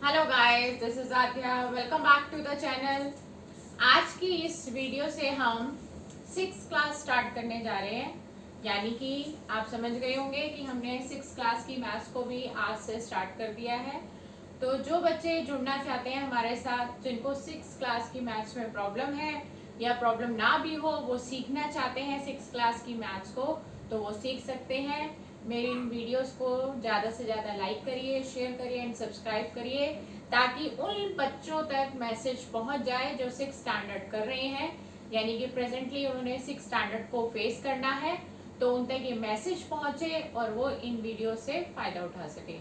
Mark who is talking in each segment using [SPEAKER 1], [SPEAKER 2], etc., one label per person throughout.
[SPEAKER 1] Hello guys, this is Aadya. Welcome back to the channel. आज की इस वीडियो से हम 6th क्लास स्टार्ट करने जा रहे हैं। यानी कि आप समझ गए होंगे कि हमने 6th क्लास की मैथ्स को भी आज से स्टार्ट कर दिया है। तो जो बच्चे जुड़ना चाहते हैं हमारे साथ, जिनको 6th क्लास की मैथ्स में प्रॉब्लम है या प्रॉब्लम ना भी हो, वो सीखना चाहते हैं 6th क्लास की मैथ्स को, तो वो सीख सकते हैं। मेरी इन वीडियोस को ज़्यादा से ज़्यादा लाइक करिए, शेयर करिए एंड सब्सक्राइब करिए, ताकि उन बच्चों तक मैसेज पहुंच जाए जो 6th स्टैंडर्ड कर रहे हैं। यानी कि प्रेजेंटली उन्होंने 6th स्टैंडर्ड को फेस करना है, तो उन तक ये मैसेज पहुंचे और वो इन वीडियो से फ़ायदा उठा सके।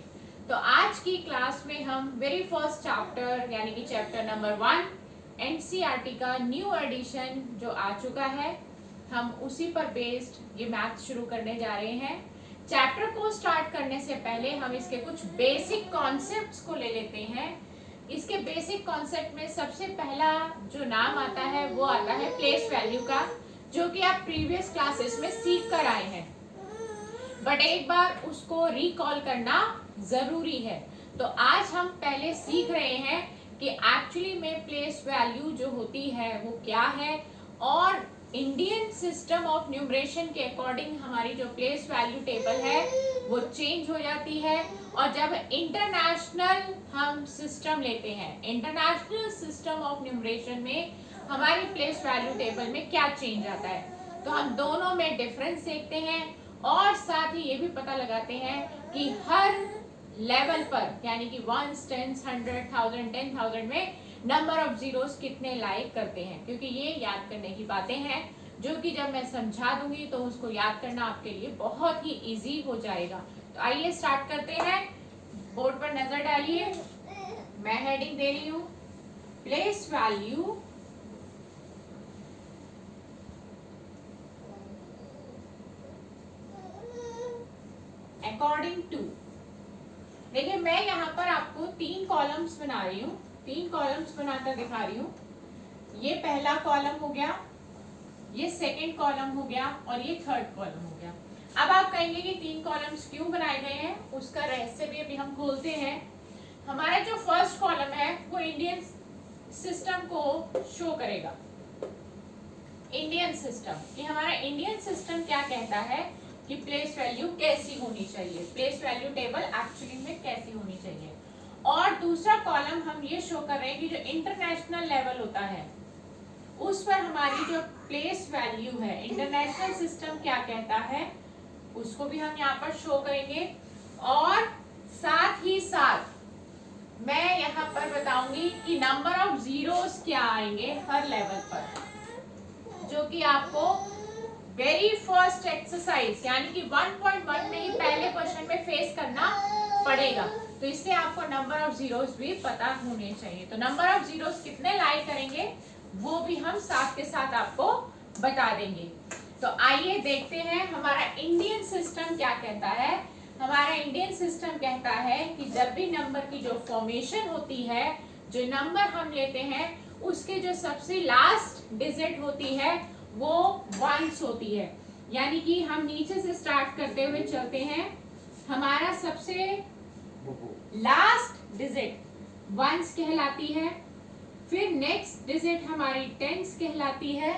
[SPEAKER 1] तो आज की क्लास में हम वेरी फर्स्ट चैप्टर यानी कि चैप्टर नंबर 1 एनसीईआरटी का न्यू एडिशन जो आ चुका है, हम उसी पर बेस्ड ये मैथ शुरू करने जा रहे हैं। चैप्टर को स्टार्ट करने से पहले हम इसके कुछ बेसिक कॉन्सेप्ट्स को ले लेते हैं। इसके बेसिक कॉन्सेप्ट में सबसे पहला जो नाम आता है वो आता है प्लेस वैल्यू का, जो कि आप प्रीवियस क्लासेस में सीख कर आए हैं, बट एक बार उसको रिकॉल करना जरूरी है। तो आज हम पहले सीख रहे हैं कि एक्चुअली में प्लेस वैल्यू जो होती है वो क्या है, और इंडियन सिस्टम ऑफ न्यूमरेशन के अकॉर्डिंग हमारी जो प्लेस वैल्यू टेबल है वो चेंज हो जाती है। और जब इंटरनेशनल हम सिस्टम लेते हैं, इंटरनेशनल सिस्टम ऑफ न्यूमरेशन में हमारी प्लेस वैल्यू टेबल में क्या चेंज आता है, तो हम दोनों में डिफरेंस देखते हैं और साथ ही ये भी पता लगाते हैं कि हर लेवल पर यानी कि 1, 10, 100, 1000, 10,000 में नंबर ऑफ जीरोस कितने लाइक करते हैं, क्योंकि ये याद करने की बातें हैं जो कि जब मैं समझा दूंगी तो उसको याद करना आपके लिए बहुत ही इजी हो जाएगा। तो आइए स्टार्ट करते हैं। बोर्ड पर नजर डालिए, मैं हेडिंग दे रही हूँ प्लेस वैल्यू अकॉर्डिंग टू। देखिए, मैं यहाँ पर आपको 3 कॉलम्स बना रही हूँ, 3 कॉलम्स बनाकर दिखा रही हूँ। ये पहला कॉलम हो गया, ये सेकंड कॉलम हो गया और ये थर्ड कॉलम हो गया। अब आप कहेंगे कि 3 कॉलम्स क्यों बनाए गए हैं, उसका रहस्य भी अभी हम खोलते हैं। हमारा जो फर्स्ट कॉलम है वो इंडियन सिस्टम को शो करेगा। इंडियन सिस्टम, कि हमारा इंडियन सिस्टम क्या कहता है कि प्लेस वैल्यू कैसी होनी चाहिए, प्लेस वैल्यू टेबल एक्चुअली में कैसी होनी चाहिए। और दूसरा कॉलम हम ये शो कर रहे हैं कि जो इंटरनेशनल लेवल होता है उस पर हमारी जो प्लेस वैल्यू है, इंटरनेशनल सिस्टम क्या कहता है, उसको भी हम यहाँ पर शो करेंगे। और साथ ही साथ मैं यहाँ पर बताऊंगी कि नंबर ऑफ जीरोस क्या आएंगे हर लेवल पर, जो कि आपको वेरी फर्स्ट एक्सरसाइज यानी कि 1.1 में ही पहले क्वेश्चन में फेस करना पड़ेगा। तो इससे आपको नंबर ऑफ जीरोस भी पता होने चाहिए। तो नंबर ऑफ जीरोस कितने लाइक करेंगे वो भी हम साथ के साथ आपको बता देंगे। तो आइए देखते हैं हमारा इंडियन सिस्टम क्या कहता है। हमारा इंडियन सिस्टम कहता है कि जब भी नंबर की जो फॉर्मेशन होती है, जो नंबर हम लेते हैं, उसके जो सबसे लास्ट डिजिट होती है वो वंस होती है। यानी कि हम नीचे से स्टार्ट करते हुए चलते हैं, हमारा सबसे लास्ट डिजिट वंस कहलाती है, फिर नेक्स्ट डिजिट हमारी टेंस कहलाती है,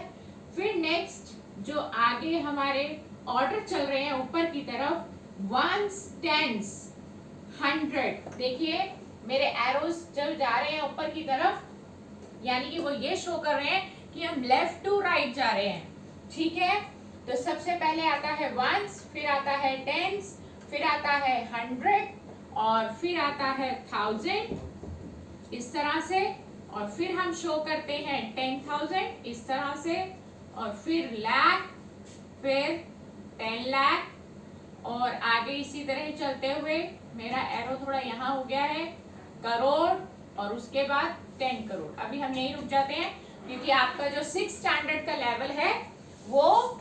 [SPEAKER 1] फिर नेक्स्ट जो आगे हमारे ऑर्डर चल रहे हैं ऊपर की तरफ, वंस, टेंस, 100। देखिए मेरे एरोज जब जा रहे हैं ऊपर की तरफ, यानी कि वो ये शो कर रहे हैं कि हम लेफ्ट टू राइट जा रहे हैं। ठीक है, तो सबसे पहले आता है वंस, फिर आता है टेंस, फिर आता है 100 और फिर आता है 1000 इस तरह से, और फिर हम शो करते हैं 10,000 इस तरह से, और फिर लाख, फिर 10 लाख, और आगे इसी तरह चलते हुए मेरा एरो थोड़ा यहाँ हो गया है, करोड़, और उसके बाद 10 करोड़। अभी हम यहीं रुक जाते हैं क्योंकि आपका जो 6th स्टैंडर्ड का लेवल है वो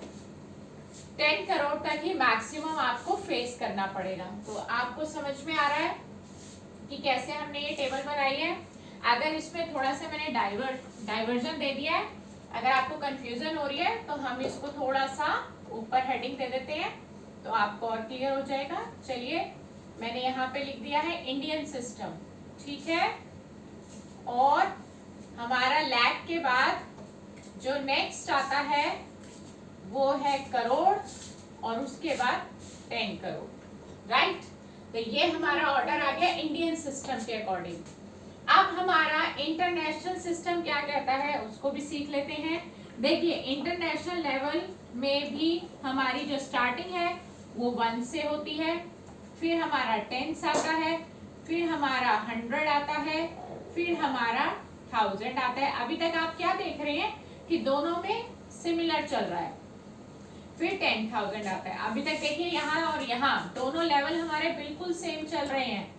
[SPEAKER 1] 10 करोड़ तक ही मैक्सिमम आपको फेस करना पड़ेगा। तो आपको समझ में आ रहा है कि कैसे हमने ये टेबल बनाई है। अगर इसमें थोड़ा सा मैंने डाइवर्जन दे दिया है, अगर आपको कंफ्यूजन हो रही है, तो हम इसको थोड़ा सा ऊपर हेडिंग दे देते हैं तो आपको और क्लियर हो जाएगा। चलिए, मैंने यहाँ पे लिख दिया है इंडियन सिस्टम। ठीक है। और हमारा लाख के बाद जो नेक्स्ट आता है वो है करोड़, और उसके बाद 10 करोड़, राइट। तो ये हमारा ऑर्डर आ गया इंडियन सिस्टम के अकॉर्डिंग। अब हमारा इंटरनेशनल सिस्टम क्या कहता है उसको भी सीख लेते हैं। देखिए इंटरनेशनल लेवल में भी हमारी जो स्टार्टिंग है वो 1 से होती है, फिर हमारा 10 आता है, फिर हमारा 100 आता है, फिर हमारा 1000 आता है। अभी तक आप क्या देख रहे हैं कि दोनों में सिमिलर चल रहा है। फिर 10,000 आता है। अभी तक देखिए यहाँ और यहाँ दोनों लेवल हमारे बिल्कुल सेम चल रहे हैं,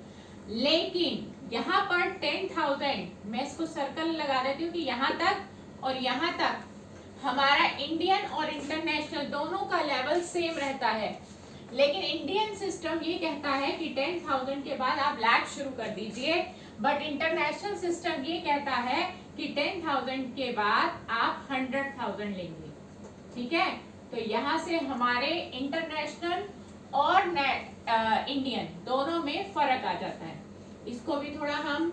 [SPEAKER 1] लेकिन यहाँ पर 10,000 मैं इसको सर्कल लगा देती हूँ कि यहाँ तक और यहाँ तक हमारा इंडियन और इंटरनेशनल दोनों का लेवल सेम रहता है। लेकिन इंडियन सिस्टम ये कहता है कि 10,000 के बाद आप लाख शुरू कर दीजिए, बट इंटरनेशनल सिस्टम ये कहता है कि 10,000 के बाद आप 100,000 लेंगे, ठीक है। तो यहाँ से हमारे इंटरनेशनल और इंडियन दोनों में फर्क आ जाता है। इसको भी थोड़ा हम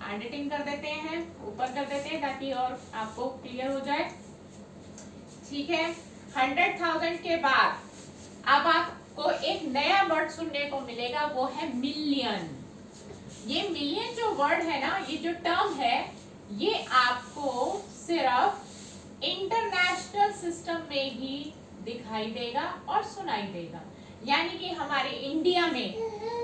[SPEAKER 1] एडिटिंग कर देते हैं, ऊपर कर देते हैं ताकि और आपको क्लियर हो जाए, ठीक है। 100,000 के बाद अब आपको एक नया वर्ड सुनने को मिलेगा, वो है मिलियन। ये मिलियन जो वर्ड है ना, ये जो टर्म है, ये आपको सिर्फ इंटरनेशनल सिस्टम में ही दिखाई देगा और सुनाई देगा। यानी कि हमारे इंडिया में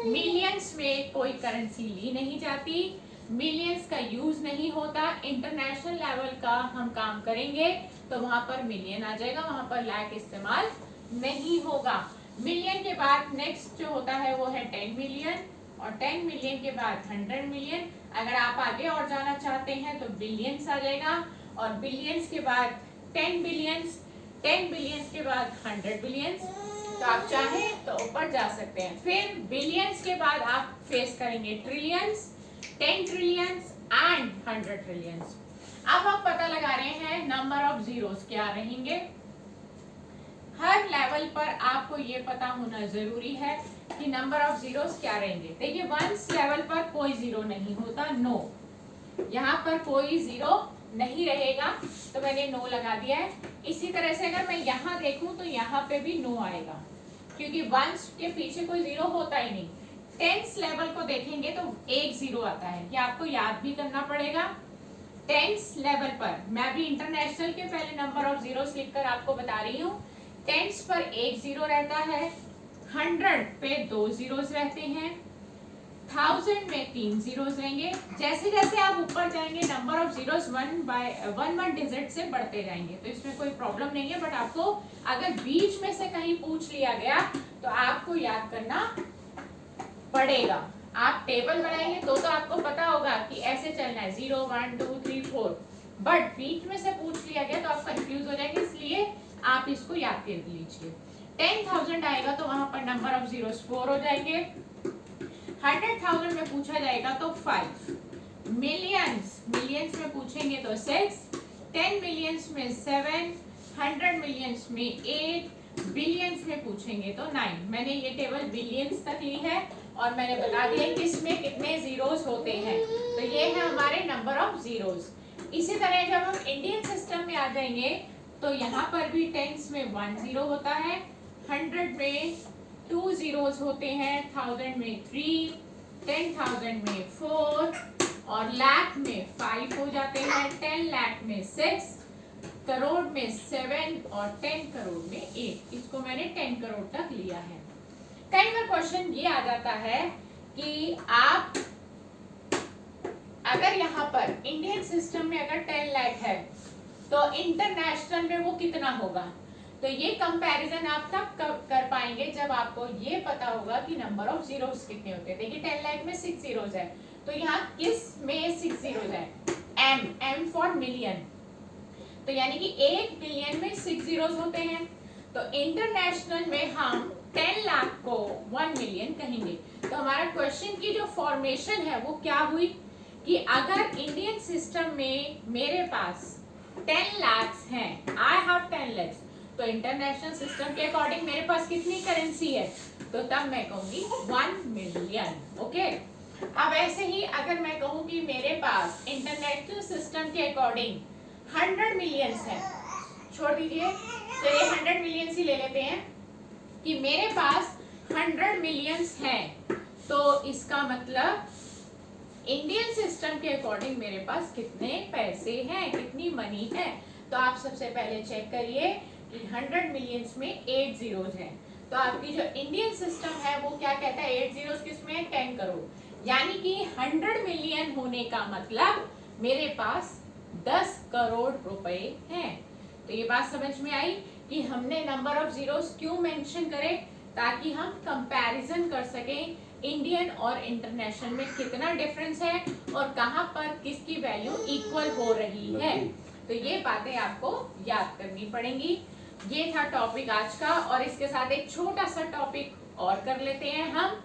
[SPEAKER 1] मिलियंस में कोई करेंसी ली नहीं जाती, मिलियंस का यूज नहीं होता। इंटरनेशनल लेवल का हम काम करेंगे तो वहां पर मिलियन आ जाएगा, वहां पर लाख इस्तेमाल नहीं होगा। मिलियन के बाद नेक्स्ट जो होता है वो है 10 मिलियन, और 10 मिलियन के बाद 100 मिलियन। अगर आप आगे और जाना चाहते हैं तो बिलियंस आ जाएगा, और बिलियंस के बाद 10 बिलियंस, 10 बिलियंस के बाद 100 बिलियंस। तो आप चाहें तो ऊपर जा सकते हैं। फिर बिलियंस के बाद आप फेस करेंगे ट्रिलियंस, 10 ट्रिलियंस एंड 100 ट्रिलियंस। अब हम पता लगा रहे हैं नंबर ऑफ जीरोस क्या रहेंगे। हर लेवल पर आपको ये पता होना जरूरी है कि नंबर ऑफ जीरोस क्या रहेंगे। देखिए वंस लेवल पर कोई जीरो नहीं होता, नो, यहाँ पर कोई जीरो नहीं रहेगा, तो मैंने नो लगा दिया है। इसी तरह से अगर मैं यहाँ देखूं तो यहाँ पे भी नो आएगा, क्योंकि वंस के पीछे कोई जीरो होता ही नहीं। टेंस लेवल को देखेंगे तो एक जीरो आता है, ये आपको याद भी करना पड़ेगा। टेंस लेवल पर मैं भी इंटरनेशनल के पहले नंबर ऑफ जीरोस लिखकर आपको बता रही हूँ। टेंस पर एक जीरो रहता है, 100 पे 2 जीरोस रहते हैं, 1000 में 3 जीरोस रहेंगे। जैसे जैसे आप ऊपर जाएंगे नंबर ऑफ जीरोस 1 डिजिट से बढ़ते जाएंगे, तो इसमें कोई प्रॉब्लम नहीं है। बट आपको अगर बीच में से कहीं पूछ लिया गया तो आपको याद करना पड़ेगा। आप टेबल बनाएंगे तो आपको पता होगा कि ऐसे चलना है 0 1 2 3 4, बट बीच में से पूछ लिया गया तो आप कंफ्यूज हो जाएंगे, इसलिए आप इसको याद कर लीजिए। 10,000 आएगा तो वहां पर नंबर ऑफ जीरोस 4 हो जाएंगे। 100,000 में पूछा जाएगा तो 5, मिलियंस में पूछेंगे तो 6, 10 मिलियंस में 7, 100 मिलियंस में 8, बिलियंस में पूछेंगे तो 9। मैंने ये टेबल बिलियंस तक ली है और मैंने बता दिया कि इसमें कितने जीरोस होते हैं। तो ये है हमारे नंबर ऑफ जीरोस। इसी तरह जब हम इंडियन सिस्टम में आ जाएंगे तो यहाँ पर भी टेंस में 1 जीरो होता है, 100 में 2 जीरोस होते हैं, 1000 में 3, 10,000 में 4, और लाख में 5 हो जाते हैं, 10 लाख में 6, करोड़ में 7 और 10 करोड़ में 8। इसको मैंने 10 करोड़ तक लिया है। कई बार क्वेश्चन ये आ जाता है कि आप अगर यहाँ पर इंडियन सिस्टम में अगर 10 लाख है तो इंटरनेशनल में वो कितना होगा। तो ये कंपैरिजन आप तब कर पाएंगे जब आपको ये पता होगा कि नंबर ऑफ जीरोस कितने होते हैं। देखिए 10 लाख में 6 जीरोस है, तो यहाँ किस में 6 जीरोस है, एम फॉर मिलियन। तो यानी कि 1 बिलियन में 6 जीरोस होते हैं। तो इंटरनेशनल में हम 10 लाख को 1 मिलियन कहेंगे। तो हमारा क्वेश्चन की जो फॉर्मेशन है वो क्या हुई कि अगर इंडियन सिस्टम में मेरे पास 10 लाख हैं, आई हैव 10 लाख, तो इंटरनेशनल सिस्टम के अकॉर्डिंग मेरे पास कितनी करेंसी है, तो तब मैं कहूंगी 1 मिलियन। ओके, अब ऐसे ही अगर मैं कहूँ कि मेरे पास इंटरनेशनल सिस्टम के अकॉर्डिंग 100 मिलियंस है, छोड़ दीजिए, चलिए 100 मिलियंस ही ले लेते हैं कि मेरे पास 100 मिलियंस हैं, तो इसका मतलब इंडियन सिस्टम के अकॉर्डिंग मेरे पास कितने पैसे हैं, कितनी मनी है। तो आप सबसे पहले चेक करिए कि 100 मिलियंस में 8 जीरोस हैं, तो आपकी जो इंडियन सिस्टम है वो क्या कहता है, 8 जीरोस किसमें, 10 करोड़। यानी कि 100 मिलियन होने का मतलब मेरे पास 10 करोड़ रुपए हैं। तो ये बात समझ में आई कि हमने नंबर ऑफ जीरोस क्यों मेंशन करे, ताकि हम कंपैरिजन कर सकें इंडियन और इंटरनेशनल में कितना डिफरेंस है और कहां पर किसकी वैल्यू इक्वल हो रही है। तो ये बातें आपको याद करनी पड़ेंगी। ये था टॉपिक आज का, और इसके साथ एक छोटा सा टॉपिक और कर लेते हैं, हम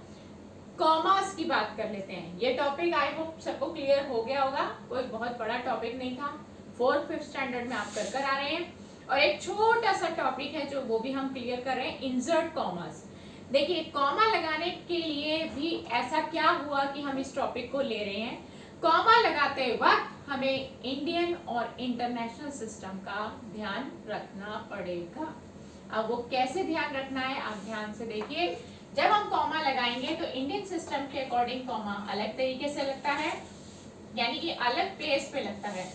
[SPEAKER 1] कॉमास की बात कर लेते हैं। ये टॉपिक आई होप सबको क्लियर हो गया होगा, कोई बहुत बड़ा टॉपिक नहीं था, 4th 5th स्टैंडर्ड में आप कर आ रहे हैं। और एक छोटा सा टॉपिक है जो वो भी हम क्लियर कर रहे हैं, इंसर्ट कॉमास। देखिए कॉमा लगाने के लिए भी ऐसा क्या हुआ कि हम इस टॉपिक को ले रहे हैं, कॉमा लगाते वक्त हमें इंडियन और इंटरनेशनल सिस्टम का ध्यान रखना पड़ेगा। अब वो कैसे ध्यान रखना है, आप ध्यान से देखिए। जब हम कॉमा लगाएंगे तो इंडियन सिस्टम के अकॉर्डिंग कॉमा अलग तरीके से लगता है, यानी कि अलग प्लेस पे लगता है।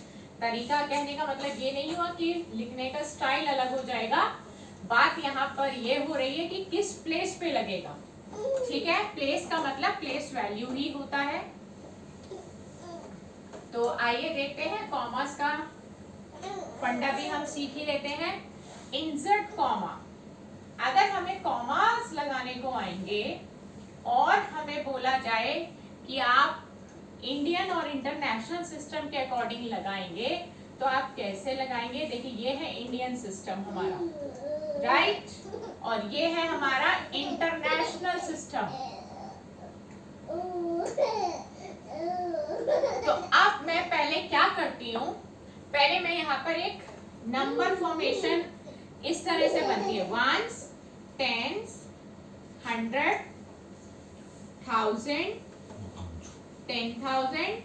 [SPEAKER 1] तरीका कहने का मतलब ये नहीं हुआ कि लिखने का स्टाइल अलग हो जाएगा, बात यहाँ पर ये हो रही है कि किस प्लेस पे लगेगा। ठीक है, प्लेस का मतलब प्लेस वैल्यू ही होता है। तो आइए देखते हैं कॉमास का फंडा भी हम सीख ही लेते हैं। इंसर्ट कॉमा, अगर हमें कॉमास लगाने को आएंगे और हमें बोला जाए कि आप इंडियन और इंटरनेशनल सिस्टम के अकॉर्डिंग लगाएंगे, तो आप कैसे लगाएंगे। देखिए ये है इंडियन सिस्टम हमारा, राइट, और ये है हमारा इंटरनेशनल सिस्टम। तो अब मैं पहले क्या करती हूँ, पहले मैं यहाँ पर एक नंबर फॉर्मेशन इस तरह से बनती है, 1s, 10s, 100, 1000, 10,000,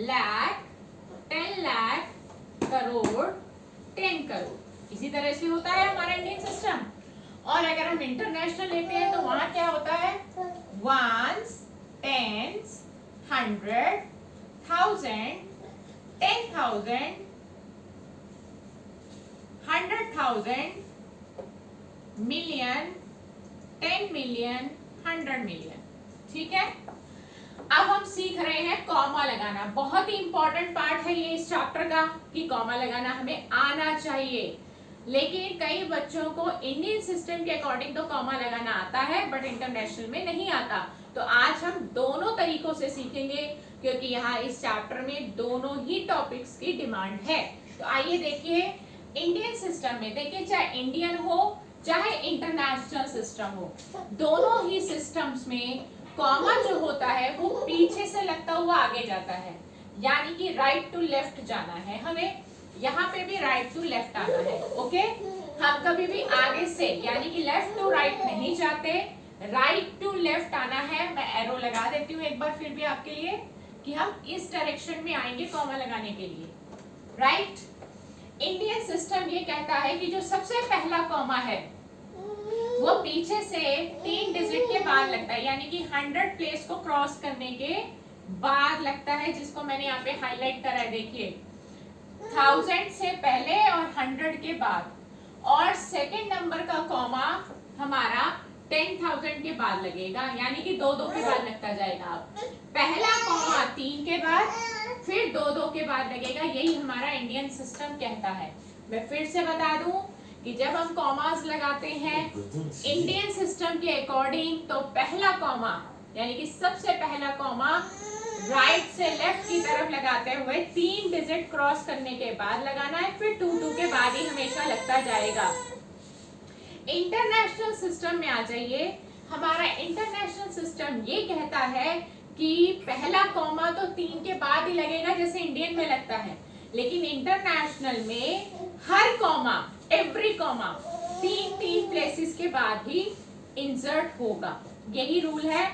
[SPEAKER 1] लाख, 10 लाख, करोड़, 10 करोड़। इसी तरह से होता है हमारा इंडियन सिस्टम। और अगर हम इंटरनेशनल लेते हैं तो वहां क्या होता है, 1s, 10s, 100, 1000, 10,000, 100,000, million, 10 million, 100 million. ठीक है, अब हम सीख रहे हैं कॉमा लगाना। बहुत ही इंपॉर्टेंट पार्ट है ये इस चैप्टर का कि कॉमा लगाना हमें आना चाहिए। लेकिन कई बच्चों को इंडियन सिस्टम के अकॉर्डिंग तो कॉमा लगाना आता है, बट इंटरनेशनल में नहीं आता। तो आज हम दोनों तरीकों से सीखेंगे, क्योंकि यहाँ इस चैप्टर में दोनों ही टॉपिक्स की डिमांड है। तो आइए देखिए, इंडियन सिस्टम में देखिए, चाहे इंडियन हो चाहे इंटरनेशनल सिस्टम हो, दोनों ही सिस्टम्स में कॉमा जो होता है वो पीछे से लगता हुआ आगे जाता है, यानी कि राइट टू लेफ्ट जाना है हमें। यहाँ पे भी राइट टू लेफ्ट आना है। ओके, हम कभी भी आगे से यानी कि लेफ्ट टू राइट नहीं जाते, राइट टू लेफ्ट आना है। मैं एरो लगा देती हूँ एक बार फिर भी आपके लिए कि हम इस डायरेक्शन में आएंगे कॉमा लगाने के लिए, राइट। इंडियन सिस्टम ये कहता है कि जो सबसे पहला कॉमा है वो पीछे से 3 डिजिट के बाद लगता है, यानी कि 100 प्लेस को क्रॉस करने के बाद लगता है, जिसको मैंने यहाँ पे हाईलाइट करा है। देखिए 1000 से पहले और 100 के बाद, और सेकंड नंबर का कॉमा हमारा 10,000 के बाद लगेगा, यानी कि 2-2 के बाद लगता जाएगा। पहला कॉमा 3 के बाद, फिर 2-2 के बाद लगेगा। यही हमारा इंडियन सिस्टम कहता है। मैं फिर से बता दूं कि जब हम कॉमास लगाते हैं इंडियन सिस्टम के अकॉर्डिंग, तो पहला कॉमा यानी कि सबसे पहला कॉमा राइट से लेफ्ट की तरफ लगाते हुए 3 डिजिट क्रॉस करने के बाद लगाना है, फिर 2-2 के बाद ही हमेशा लगता जाएगा। इंटरनेशनल सिस्टम में आ जाइए। हमारा इंटरनेशनल सिस्टम ये कहता है कि पहला कॉमा तो 3 के बाद ही लगेगा जैसे इंडियन में लगता है, लेकिन इंटरनेशनल में हर कॉमा, एवरी कॉमा 3 प्लेसेस के बाद ही इंसर्ट होगा। यही रूल है।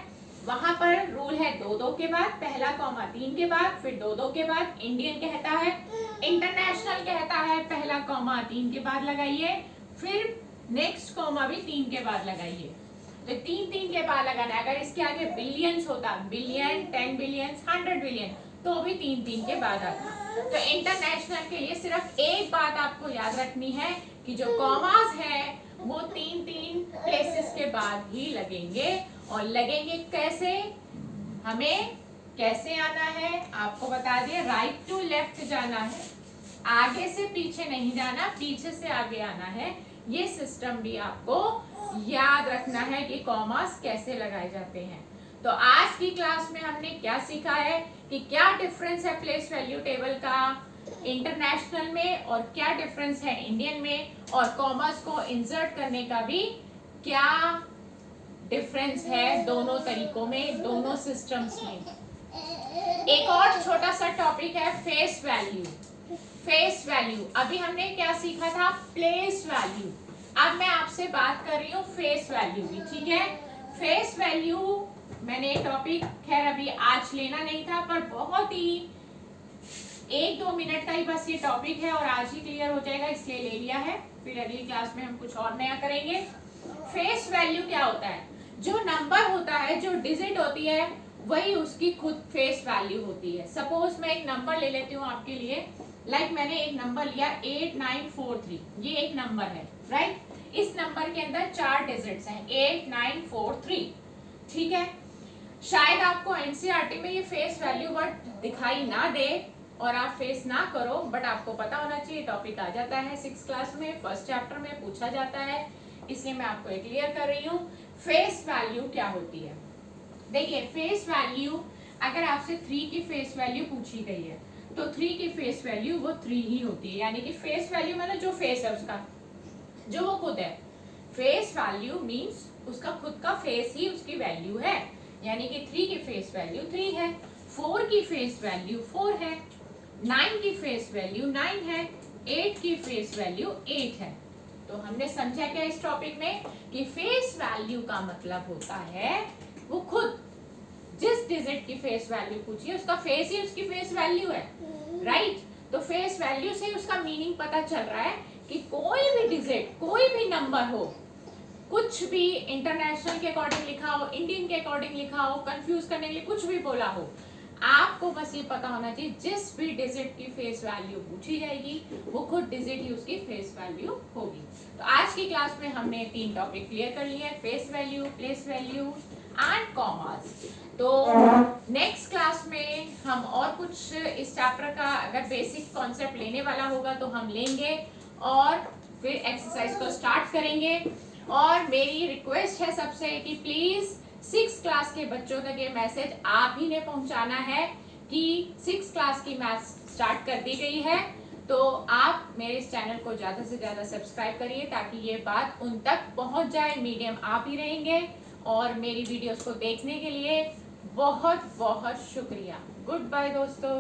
[SPEAKER 1] वहां पर रूल है 2-2 के बाद, पहला कॉमा 3 के बाद, फिर 2-2 के बाद। इंडियन कहता है, इंटरनेशनल कहता है पहला कॉमा 3 के बाद लगाइए, फिर नेक्स्ट कॉमा भी 3 के बाद लगाइए। तो 3-3 के बाद लगाना है। अगर इसके आगे बिलियंस होता, बिलियन, 10 बिलियन, 100 बिलियन, तो भी 3-3 के बाद आता। तो इंटरनेशनल के लिए सिर्फ एक बात आपको याद रखनी है कि जो कॉमास है वो 3-3 प्लेसेस के बाद ही लगेंगे। और लगेंगे कैसे, हमें कैसे आना है आपको बता दिए, राइट टू लेफ्ट जाना है, आगे से पीछे नहीं जाना, पीछे से आगे आना है। ये सिस्टम भी आपको याद रखना है कि कॉमास कैसे लगाए जाते हैं। तो आज की क्लास में हमने क्या सीखा है कि क्या डिफरेंस है प्लेस वैल्यू टेबल का इंटरनेशनल में और क्या डिफरेंस है इंडियन में, और कॉमास को इंसर्ट करने का भी क्या डिफरेंस है दोनों तरीकों में, दोनों सिस्टम्स में। एक और छोटा सा टॉपिक है फेस वैल्यू। फेस वैल्यू अभी हमने क्या सीखा था, प्लेस वैल्यू। अब मैं आपसे बात कर रही हूँ फेस वैल्यू की, ठीक है। फेस वैल्यू मैंने टॉपिक खैर अभी आज लेना नहीं था, पर बहुत ही 1-2 मिनट का ही बस ये टॉपिक है और आज ही क्लियर हो जाएगा, इसलिए ले लिया है। फिर अगली क्लास में हम कुछ और नया करेंगे। फेस वैल्यू क्या होता है, जो नंबर होता है, जो डिजिट होती है, वही उसकी खुद फेस वैल्यू होती है। सपोज मैं एक नंबर ले लेती हूँ आपके लिए, लाइक मैंने एक नंबर लिया 8943, ये एक नंबर है, राइट। इस नंबर के अंदर 4 डिजिट्स हैं, 8943, ठीक है। शायद आपको एनसीईआरटी में ये फेस वैल्यू वर्ड दिखाई ना दे और आप फेस ना करो, बट आपको पता होना चाहिए, टॉपिक आ जाता है 6th क्लास में, फर्स्ट चैप्टर में पूछा जाता है, इसलिए मैं आपको एक क्लियर कर रही हूँ। फेस वैल्यू क्या होती है, देखिए फेस वैल्यू अगर आपसे 3 की फेस वैल्यू पूछी गई है तो 3 की फेस वैल्यू वो 3 ही होती है, यानी कि फेस वैल्यू मतलब जो फेस है उसका, जो वो खुद है। फेस वैल्यू मीन्स उसका खुद का फेस ही उसकी वैल्यू है, यानी कि 3 की फेस वैल्यू 3 है, 4 की फेस वैल्यू 4 है, 9 की फेस वैल्यू 9 है, 8 की फेस वैल्यू 8 है। तो हमने समझा क्या इस टॉपिक में कि फेस वैल्यू का मतलब होता है वो खुद जिस डिजिट की फेस वैल्यू पूछी है उसका फेस ही उसकी फेस वैल्यू है, राइट। तो फेस वैल्यू से उसका मीनिंग पता चल रहा है कि कोई भी डिजिट, कोई भी नंबर हो, कुछ भी इंटरनेशनल के अकॉर्डिंग लिखा हो, इंडियन के अकॉर्डिंग लिखा हो, कंफ्यूज करने के लिए कुछ भी बोला हो, आपको बस ये पता होना चाहिए जिस भी डिजिट की फेस वैल्यू पूछी जाएगी वो खुद डिजिट ही उसकी फेस वैल्यू होगी। तो आज की क्लास में हमने 3 टॉपिक क्लियर कर लिए, face value, place value and commas. तो नेक्स्ट क्लास में हम और कुछ इस चैप्टर का अगर बेसिक कॉन्सेप्ट लेने वाला होगा तो हम लेंगे और फिर एक्सरसाइज को स्टार्ट करेंगे। और मेरी रिक्वेस्ट है सबसे कि प्लीज 6th क्लास के बच्चों तक ये मैसेज आप ही ने पहुंचाना है कि 6th क्लास की मैथ स्टार्ट कर दी गई है। तो आप मेरे इस चैनल को ज़्यादा से ज़्यादा सब्सक्राइब करिए ताकि ये बात उन तक पहुंच जाए। मीडियम आप ही रहेंगे और मेरी वीडियोस को देखने के लिए बहुत बहुत शुक्रिया। गुड बाय दोस्तों।